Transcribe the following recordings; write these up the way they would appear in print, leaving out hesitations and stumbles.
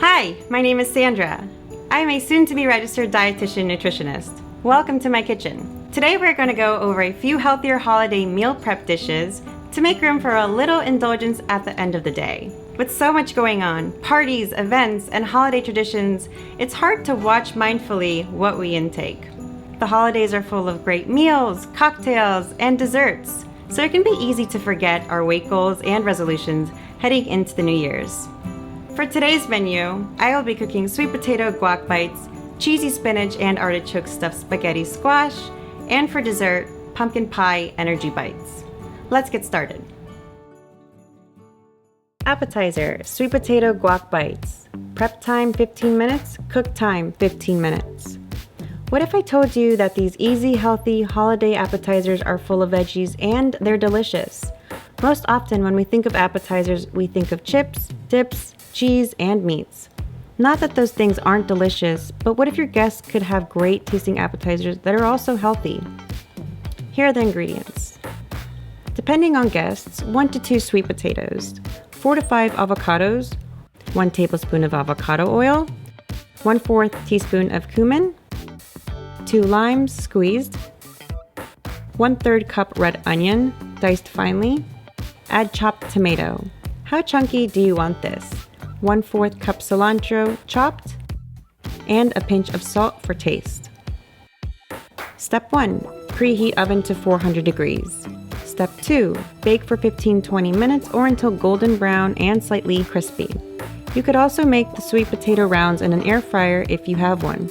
Hi, my name is Sandra. I am a soon-to-be registered dietitian nutritionist. Welcome to my kitchen. Today we're going to go over a few healthier holiday meal prep dishes to make room for a little indulgence at the end of the day. With so much going on, parties, events, and holiday traditions, it's hard to watch mindfully what we intake. The holidays are full of great meals, cocktails, and desserts, so it can be easy to forget our weight goals and resolutions heading into the New Year's. For today's menu, I will be cooking sweet potato guac bites, cheesy spinach and artichoke stuffed spaghetti squash, and for dessert, pumpkin pie energy bites. Let's get started. Appetizer, sweet potato guac bites. Prep time 15 minutes, cook time 15 minutes. What if I told you that these easy, healthy holiday appetizers are full of veggies and they're delicious? Most often when we think of appetizers, we think of chips, dips, cheese, and meats. Not that those things aren't delicious, but what if your guests could have great tasting appetizers that are also healthy? Here are the ingredients. Depending on guests, 1 to 2 sweet potatoes, 4 to 5 avocados, 1 tablespoon of avocado oil, 1/4 teaspoon of cumin, 2 limes squeezed, 1/3 cup red onion, diced finely, add chopped tomato. How chunky do you want this? 1/4 cup cilantro chopped, and a pinch of salt for taste. Step 1. Preheat oven to 400 degrees. Step 2. Bake for 15-20 minutes or until golden brown and slightly crispy. You could also make the sweet potato rounds in an air fryer if you have one.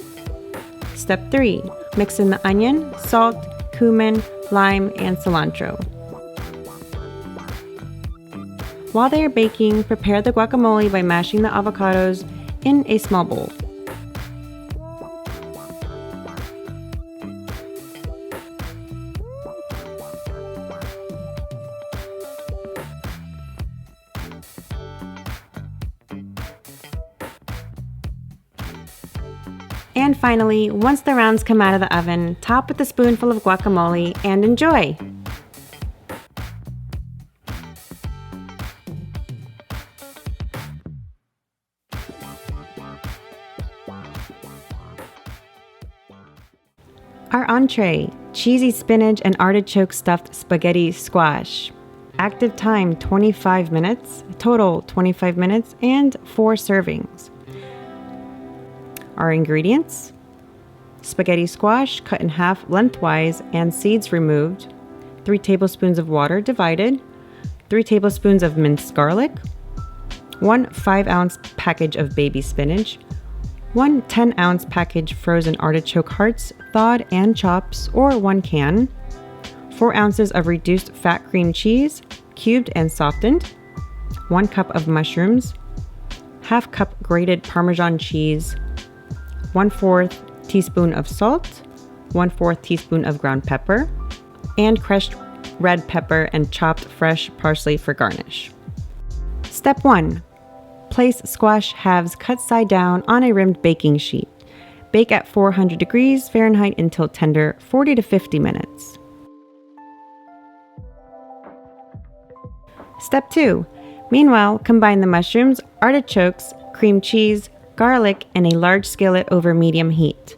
Step 3. Mix in the onion, salt, cumin, lime, and cilantro. While they are baking, prepare the guacamole by mashing the avocados in a small bowl. And finally, once the rounds come out of the oven, top with a spoonful of guacamole and enjoy! Our entree, cheesy spinach and artichoke stuffed spaghetti squash. Active time 25 minutes, total 25 minutes, and 4 servings. Our ingredients: spaghetti squash cut in half lengthwise and seeds removed, 3 tablespoons of water divided, 3 tablespoons of minced garlic, 1 5-ounce package of baby spinach, 1 10-ounce package frozen artichoke hearts, thawed and chops, or 1 can, 4 ounces of reduced fat cream cheese, cubed and softened, 1 cup of mushrooms, ½ cup grated Parmesan cheese, 1/4 teaspoon of salt, 1/4 teaspoon of ground pepper, and crushed red pepper and chopped fresh parsley for garnish. Step 1. Place squash halves cut side down on a rimmed baking sheet. Bake at 400 degrees Fahrenheit until tender, 40 to 50 minutes. Step 2. Meanwhile, combine the mushrooms, artichokes, cream cheese, garlic in a large skillet over medium heat.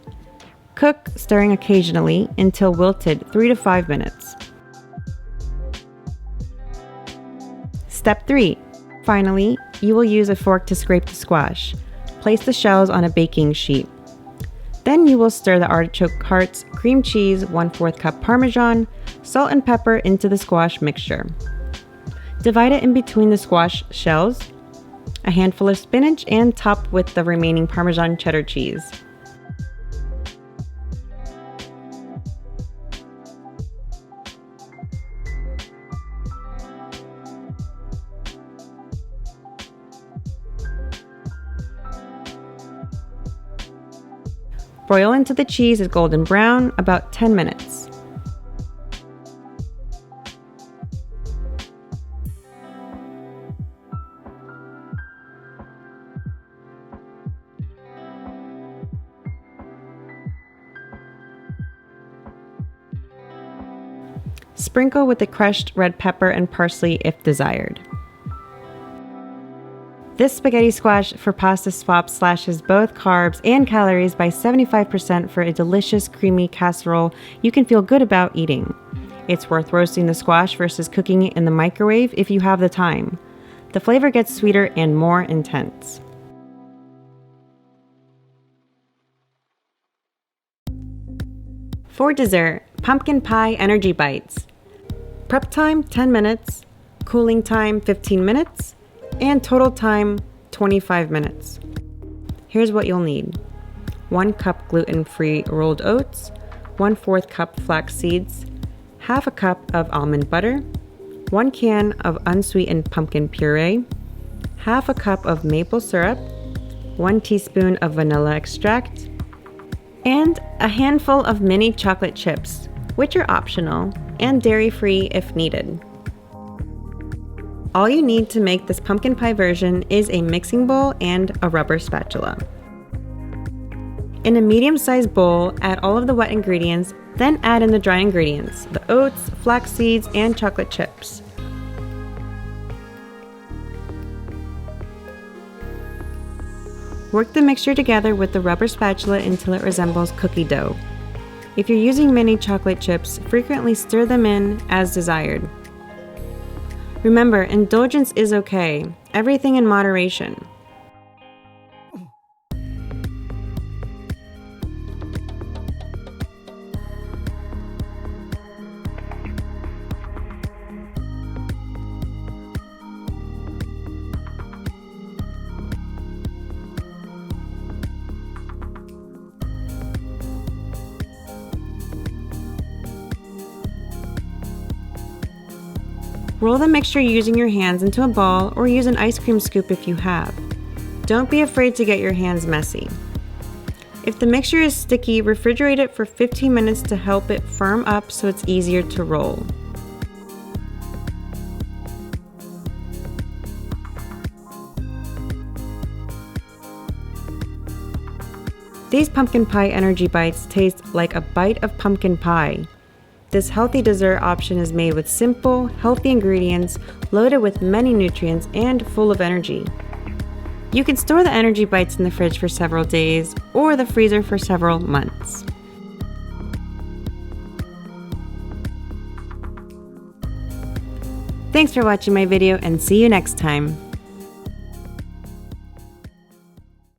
Cook, stirring occasionally, until wilted 3 to 5 minutes. Step 3. Finally, you will use a fork to scrape the squash. Place the shells on a baking sheet. Then you will stir the artichoke hearts, cream cheese, 1/4 cup Parmesan, salt and pepper into the squash mixture. Divide it in between the squash shells, a handful of spinach, and top with the remaining Parmesan cheddar cheese. Broil until the cheese is golden brown, about 10 minutes. Sprinkle with the crushed red pepper and parsley if desired. This spaghetti squash for pasta swap slashes both carbs and calories by 75% for a delicious, creamy casserole you can feel good about eating. It's worth roasting the squash versus cooking it in the microwave if you have the time. The flavor gets sweeter and more intense. For dessert, pumpkin pie energy bites. Prep time 10 minutes, cooling time 15 minutes, and total time 25 minutes. Here's what you'll need. 1 cup gluten-free rolled oats, 1/4 cup flax seeds, half a cup of almond butter, 1 can of unsweetened pumpkin puree, half a cup of maple syrup, 1 teaspoon of vanilla extract, and a handful of mini chocolate chips, which are optional and dairy-free if needed. All you need to make this pumpkin pie version is a mixing bowl and a rubber spatula. In a medium-sized bowl, add all of the wet ingredients, then add in the dry ingredients, the oats, flax seeds, and chocolate chips. Work the mixture together with the rubber spatula until it resembles cookie dough. If you're using mini chocolate chips, frequently stir them in as desired. Remember, indulgence is okay. Everything in moderation. Roll the mixture using your hands into a ball or use an ice cream scoop if you have. Don't be afraid to get your hands messy. If the mixture is sticky, refrigerate it for 15 minutes to help it firm up so it's easier to roll. These pumpkin pie energy bites taste like a bite of pumpkin pie. This healthy dessert option is made with simple, healthy ingredients, loaded with many nutrients, and full of energy. You can store the energy bites in the fridge for several days or the freezer for several months. Thanks for watching my video and see you next time.